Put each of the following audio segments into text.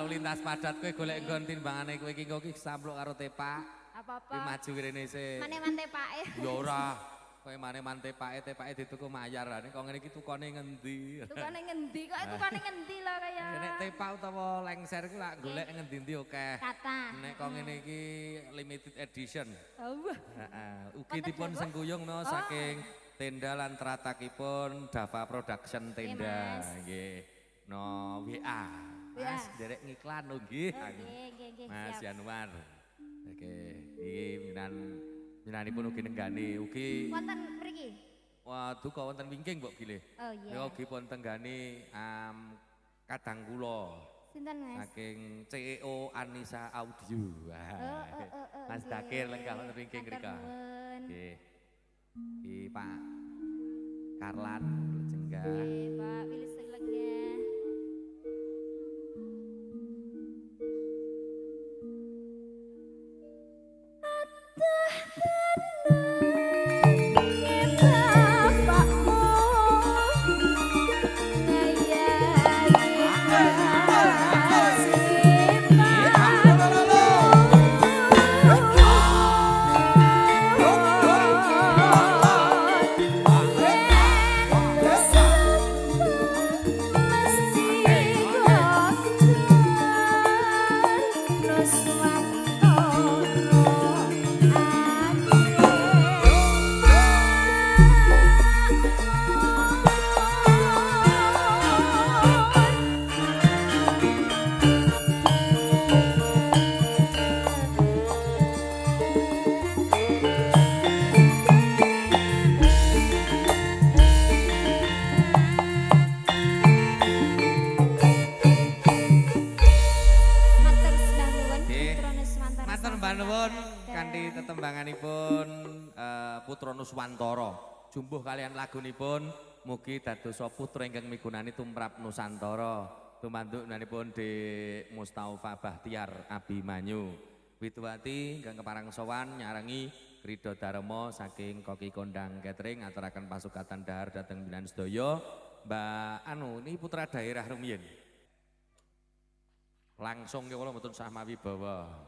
lalu lintas padat kowe golek nggon timbangane kowe iki kok sampluk karo tepak. Apa-apa. Kowe maju rene sik. Mane-mane tepake. Ya ora. Kowe mane-mane tepake dituku mayar. Nek kok ngene iki tukone ngendi? Tukane ngendi kok tukane ngendi lho kaya. Nek tepak utawa lengser iki lak golek ngendi-endi akeh. Kata. Nek kok ngene iki limited edition. Oh. Heeh. Ugi dipun sengkuyung no saking tenda lan tratakipun Dava Production tenda. Nggih. No WA. Mas derek ngiklan lho nggih. Nggih. Mas Januar. Oke, iki minanipun ugi nenggani ugi Wonten mriki. Waduh kok wonten wingking mbok bilih. Oh iya. Ya ugi pun tenggani kadang kula. Sinten Mas? Saking CEO Anissa Audio. Mas Dakir lenggah wonten wingking mrika. Nggih. Iki Pak Karlan Jenggah. Nggih, Pak, pilih selengnya. Kanthi tetembanganipun Putra Nuswantara jumbuh kalian lagunipun mugi dadosa putra ingkang migunani tumrap Nusantara tumanduknanipun Dik Mustaufa Bahtiar Abimanyu Wituwati ingkang keparang sowan nyarengi Krida Darma saking Koki Kondang Catering aturaken pasukatan dahar dhateng Minan sedaya Mbak ini putra daerah rumiyin langsung kula mboten sah mawibawa.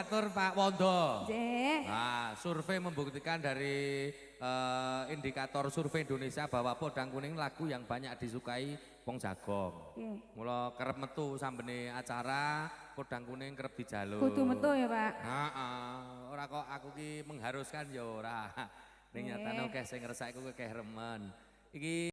matur Pak Wondo. Nggih. Nah, survei membuktikan dari indikator survei Indonesia bahwa Podang Kuning lagu yang banyak disukai wong Jagong. Nggih. Mula kerep metu sambene acara Podang Kuning kerep dijaluk. Kudu metu ya, Pak. Heeh, ora kok aku ki mengharuskan ya ora. Ning nyatane akeh sing ngresake ku akeh remen. Iki